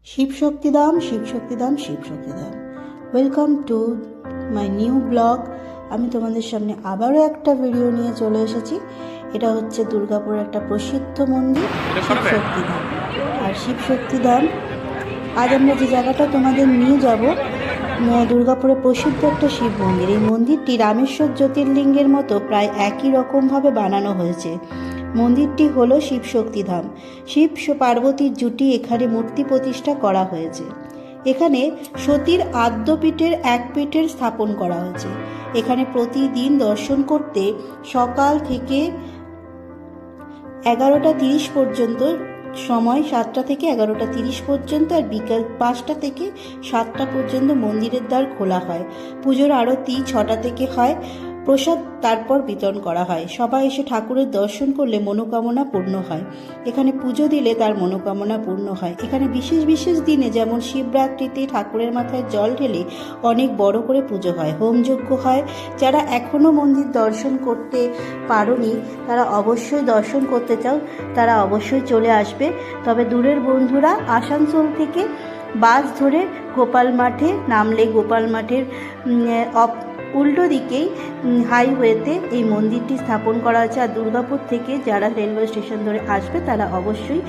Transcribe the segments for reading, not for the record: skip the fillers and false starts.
Shiva Shaktidham, Shiv Shaktidham, Shiv Shaktidham. Welcome to my new blog. আমি তোমাদের সামনে আবারও একটা ভিডিও নিয়ে চলে এসেছি। এটা হচ্ছে দুর্গাপুরের একটা প্রসিদ্ধ মন্দির শিব শক্তিধাম। আর শিব শক্তিধাম আজ আমরা যে জায়গাটা তোমাদের নিয়ে যাব, দুর্গাপুরে প্রসিদ্ধ একটা শিব মন্দির। এই মন্দিরটি রামেশ্বর জ্যোতির্লিঙ্গের মতো প্রায় একই রকমভাবে বানানো হয়েছে। মন্দিরটি হলো শিব শক্তিধাম। শিব পার্বতীর জুটি এখানে মূর্তি প্রতিষ্ঠা করা হয়েছে। এখানে সতীর আদ্যপীঠের এক পীঠের স্থাপন করা হয়েছে। এখানে প্রতিদিন দর্শন করতে সকাল থেকে 11টা 30 পর্যন্ত সময়, 7টা থেকে 11টা 30 পর্যন্ত, আর বিকাল 5টা থেকে 7টা পর্যন্ত মন্দিরের দ্বার খোলা হয়। পুজোর আরতি 6টা থেকে হয়। প্রসাদ তারপর বিতরণ করা হয়। সবাই এসে ঠাকুরের দর্শন করলে মনোকামনা পূর্ণ হয়। এখানে পুজো দিলে তার মনোকামনা পূর্ণ হয়। এখানে বিশেষ বিশেষ দিনে যেমন শিবরাত্রিতে ঠাকুরের মাথায় জল ঢেলে অনেক বড় করে পুজো হয়, হোমযজ্ঞ হয়। যারা এখনও মন্দির দর্শন করতে পারোনি তারা অবশ্যই দর্শন করতে চাও, তারা অবশ্যই চলে আসবে। তবে দূরের বন্ধুরা আসানসোল থেকে বাস ধরে গোপাল মাঠে নামলে গোপাল মাঠের উল্টো দিকেই হাইওয়েতে এই মন্দিরটি স্থাপন করা আছে। আর দুর্গাপুর থেকে যারা রেলওয়ে স্টেশন ধরে আসবে তারা অবশ্যই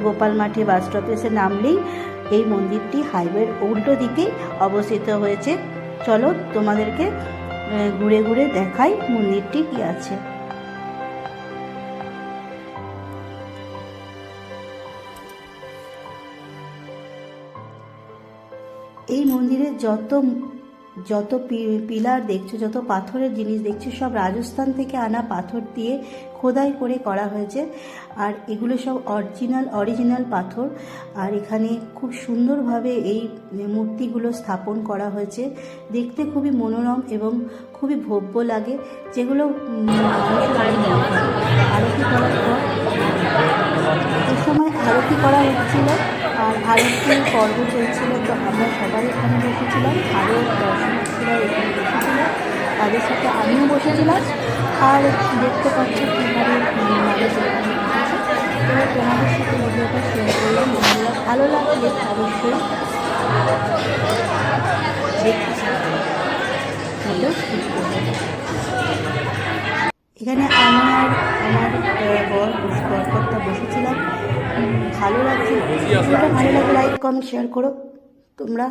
গোপাল মাঠে বাস স্টপে এসে নামলেই এই মন্দিরটি হাইওয়ের উল্টো দিকেই অবস্থিত হয়েছে। চলো তোমাদেরকে ঘুরে ঘুরে দেখাই মন্দিরটি কি আছে। এই মন্দিরের যত পিলার দেখছো, যত পাথরের জিনিস দেখছো, সব রাজস্থান থেকে আনা পাথর দিয়ে খোদাই করে করা হয়েছে। আর এগুলো সব অরিজিনাল পাথর। আর এখানে খুব সুন্দরভাবে এই মূর্তিগুলো স্থাপন করা হয়েছে। দেখতে খুবই মনোরম এবং খুবই ভব্য লাগে, যেগুলো আরতি করার পর এই সময় আরতি করা হচ্ছিল আর আরতির পর্ব চলছিল। তো আমরা সবাই এখানে বসেছিলাম, আরও দর্শনার্থীরা এখানে বসেছিল, তাদের সাথে আমিও বসেছিলাম। আর দেখতে পাচ্ছি কীভাবে মানুষ এখানে বসেছে। তো তোমাদের সাথে ভিডিওটা শেয়ার করলাম। বন্ধুরা ভালো লাগলে অবশ্যই দেখতে এখানে আমি আর আমার বরকর্তা বসেছিলাম। ভালো লাগছে। ভিডিওটা ভালো লাগে লাইক কমেন্ট শেয়ার করো তোমরা।